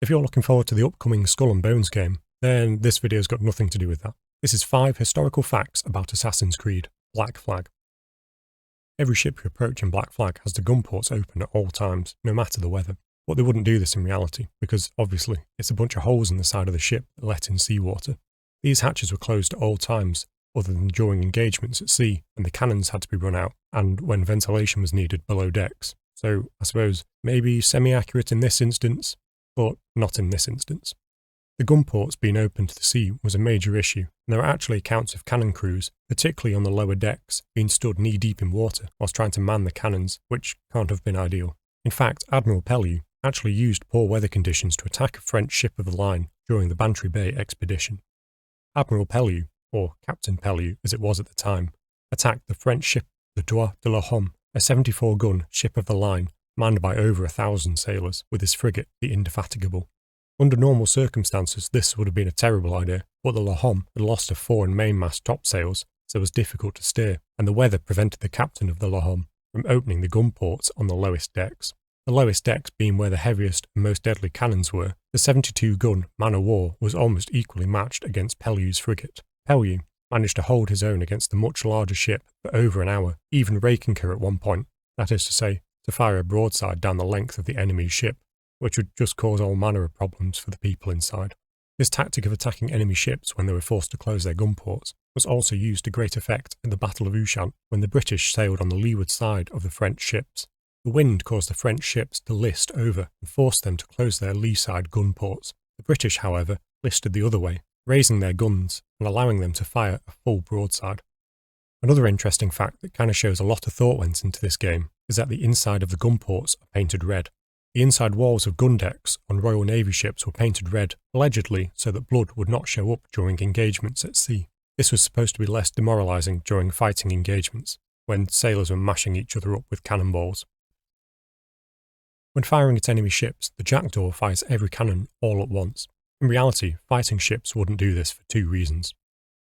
If you're looking forward to the upcoming Skull and Bones game, then this video's got nothing to do with that. This is 5 historical facts about Assassin's Creed, Black Flag. Every ship you approach in Black Flag has the gun ports open at all times, no matter the weather. But they wouldn't do this in reality, because obviously it's a bunch of holes in the side of the ship that let in seawater. These hatches were closed at all times, other than during engagements at sea when the cannons had to be run out and when ventilation was needed below decks. So I suppose maybe semi-accurate in this instance, but not in this instance. The gun ports being open to the sea was a major issue, and there are actually accounts of cannon crews, particularly on the lower decks, being stood knee-deep in water whilst trying to man the cannons, which can't have been ideal. In fact, Admiral Pellew actually used poor weather conditions to attack a French ship of the line during the Bantry Bay expedition. Admiral Pellew, or Captain Pellew as it was at the time, attacked the French ship the Droit de l'Homme, a 74-gun ship of the line manned by over 1,000 sailors, with his frigate, the Indefatigable. Under normal circumstances, this would have been a terrible idea, but the L'Homme had lost her fore and mainmast topsails, so it was difficult to steer, and the weather prevented the captain of the L'Homme from opening the gun ports on the lowest decks. The lowest decks being where the heaviest and most deadly cannons were, the 72-gun man-of-war was almost equally matched against Pellew's frigate. Pellew managed to hold his own against the much larger ship for over an hour, even raking her at one point, that is to say, to fire a broadside down the length of the enemy's ship, which would just cause all manner of problems for the people inside. This tactic of attacking enemy ships when they were forced to close their gun ports was also used to great effect at the Battle of Ushant when the British sailed on the leeward side of the French ships. The wind caused the French ships to list over and forced them to close their lee side gun ports. The British, however, listed the other way, raising their guns and allowing them to fire a full broadside. Another interesting fact that kind of shows a lot of thought went into this game is that the inside of the gun ports are painted red. The inside walls of gun decks on Royal Navy ships were painted red, allegedly so that blood would not show up during engagements at sea. This was supposed to be less demoralising during fighting engagements, when sailors were mashing each other up with cannonballs. When firing at enemy ships, the jackdaw fires every cannon all at once. In reality, fighting ships wouldn't do this for 2 reasons.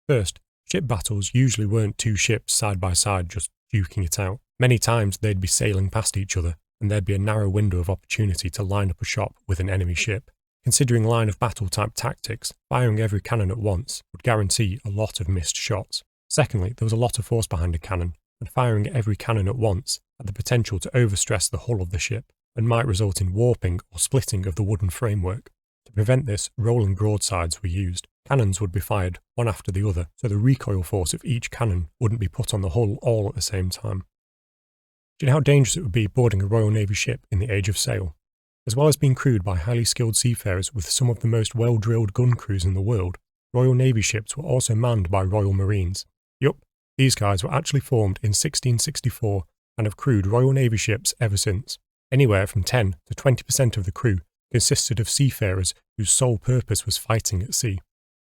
First, ship battles usually weren't 2 ships side by side just duking it out. Many times they'd be sailing past each other, and there'd be a narrow window of opportunity to line up a shot with an enemy ship. Considering line of battle type tactics, firing every cannon at once would guarantee a lot of missed shots. Secondly, there was a lot of force behind a cannon, and firing every cannon at once had the potential to overstress the hull of the ship, and might result in warping or splitting of the wooden framework. To prevent this, rolling broadsides were used. Cannons would be fired one after the other, so the recoil force of each cannon wouldn't be put on the hull all at the same time. Do you know how dangerous it would be boarding a Royal Navy ship in the Age of Sail? As well as being crewed by highly skilled seafarers with some of the most well-drilled gun crews in the world, Royal Navy ships were also manned by Royal Marines. Yup, these guys were actually formed in 1664 and have crewed Royal Navy ships ever since. Anywhere from 10 to 20% of the crew consisted of seafarers whose sole purpose was fighting at sea.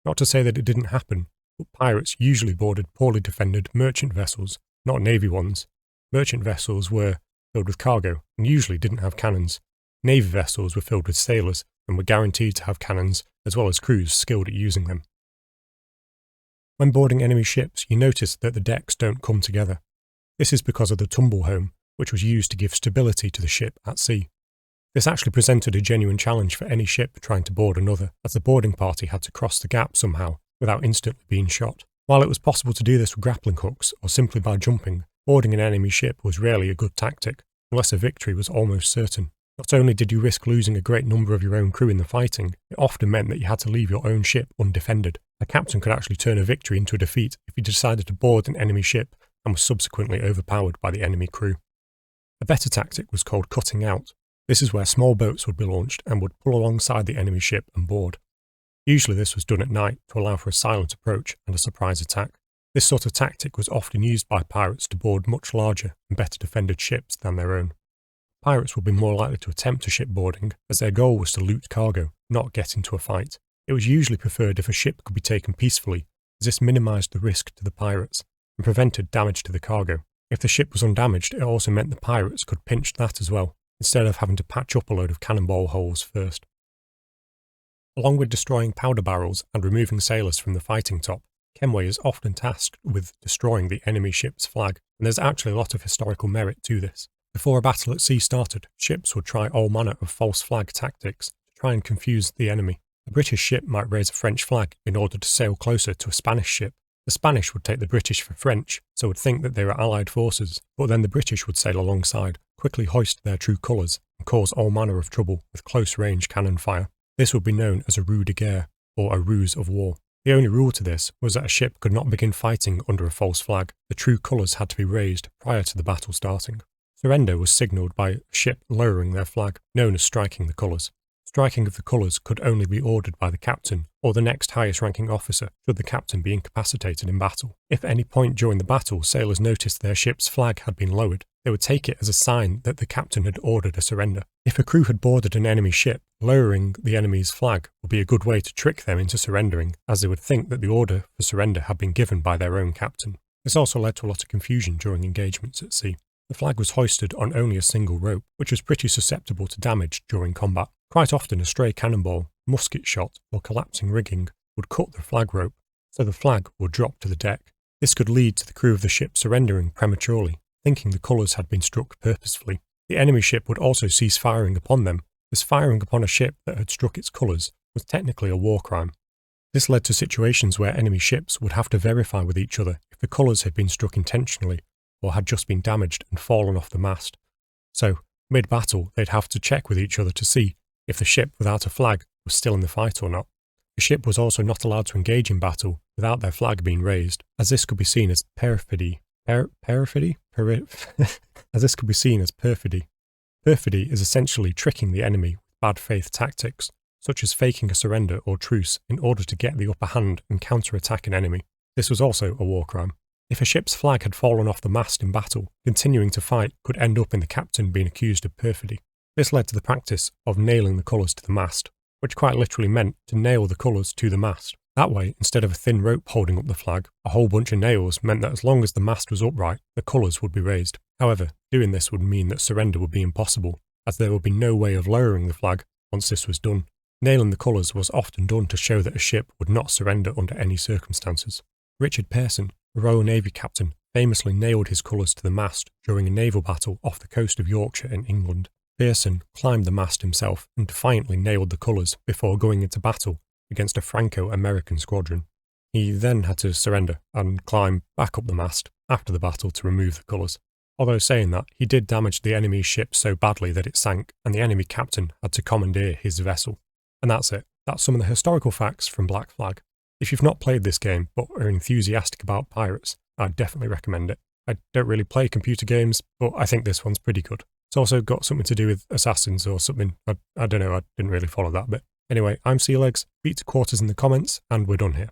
Not to say that it didn't happen, but pirates usually boarded poorly defended merchant vessels, not navy ones. Merchant vessels were filled with cargo and usually didn't have cannons. Navy vessels were filled with sailors and were guaranteed to have cannons as well as crews skilled at using them. When boarding enemy ships, you notice that the decks don't come together. This is because of the tumble home, which was used to give stability to the ship at sea. This actually presented a genuine challenge for any ship trying to board another, as the boarding party had to cross the gap somehow without instantly being shot. While it was possible to do this with grappling hooks or simply by jumping, boarding an enemy ship was rarely a good tactic, unless a victory was almost certain. Not only did you risk losing a great number of your own crew in the fighting, it often meant that you had to leave your own ship undefended. A captain could actually turn a victory into a defeat if he decided to board an enemy ship and was subsequently overpowered by the enemy crew. A better tactic was called cutting out. This is where small boats would be launched and would pull alongside the enemy ship and board. Usually this was done at night to allow for a silent approach and a surprise attack. This sort of tactic was often used by pirates to board much larger and better defended ships than their own. Pirates would be more likely to attempt a ship boarding, as their goal was to loot cargo, not get into a fight. It was usually preferred if a ship could be taken peacefully, as this minimised the risk to the pirates and prevented damage to the cargo. If the ship was undamaged, it also meant the pirates could pinch that as well, instead of having to patch up a load of cannonball holes first. Along with destroying powder barrels and removing sailors from the fighting top, Kenway is often tasked with destroying the enemy ship's flag, and there's actually a lot of historical merit to this. Before a battle at sea started, ships would try all manner of false flag tactics to try and confuse the enemy. A British ship might raise a French flag in order to sail closer to a Spanish ship. The Spanish would take the British for French, so would think that they were allied forces, but then the British would sail alongside, quickly hoist their true colours, and cause all manner of trouble with close-range cannon fire. This would be known as a ruse de guerre, or a ruse of war. The only rule to this was that a ship could not begin fighting under a false flag. The true colours had to be raised prior to the battle starting. Surrender was signalled by a ship lowering their flag, known as striking the colours. Striking of the colours could only be ordered by the captain or the next highest ranking officer should the captain be incapacitated in battle. If at any point during the battle sailors noticed their ship's flag had been lowered, they would take it as a sign that the captain had ordered a surrender. If a crew had boarded an enemy ship, lowering the enemy's flag would be a good way to trick them into surrendering, as they would think that the order for surrender had been given by their own captain. This also led to a lot of confusion during engagements at sea. The flag was hoisted on only a single rope, which was pretty susceptible to damage during combat. Quite often a stray cannonball, musket shot, or collapsing rigging would cut the flag rope, so the flag would drop to the deck. This could lead to the crew of the ship surrendering prematurely, thinking the colours had been struck purposefully. The enemy ship would also cease firing upon them, as firing upon a ship that had struck its colours was technically a war crime. This led to situations where enemy ships would have to verify with each other if the colours had been struck intentionally or had just been damaged and fallen off the mast. So, mid-battle, they'd have to check with each other to see if the ship without a flag was still in the fight or not. The ship was also not allowed to engage in battle without their flag being raised, as this could be seen as perfidy. Perfidy is essentially tricking the enemy with bad faith tactics, such as faking a surrender or truce in order to get the upper hand and counter-attack an enemy. This was also a war crime. If a ship's flag had fallen off the mast in battle, continuing to fight could end up in the captain being accused of perfidy. This led to the practice of nailing the colours to the mast, which quite literally meant to nail the colours to the mast. That way, instead of a thin rope holding up the flag, a whole bunch of nails meant that as long as the mast was upright, the colours would be raised. However, doing this would mean that surrender would be impossible, as there would be no way of lowering the flag once this was done. Nailing the colours was often done to show that a ship would not surrender under any circumstances. Richard Pearson, a Royal Navy captain, famously nailed his colours to the mast during a naval battle off the coast of Yorkshire in England. Pearson climbed the mast himself and defiantly nailed the colours before going into battle against a Franco-American squadron. He then had to surrender and climb back up the mast after the battle to remove the colours. Although saying that, he did damage the enemy's ship so badly that it sank, and the enemy captain had to commandeer his vessel. And that's it. That's some of the historical facts from Black Flag. If you've not played this game but are enthusiastic about pirates, I'd definitely recommend it. I don't really play computer games, but I think this one's pretty good. It's also got something to do with assassins or something. I don't know, I didn't really follow that bit. Anyway, I'm Sealegs, beat to quarters in the comments, and we're done here.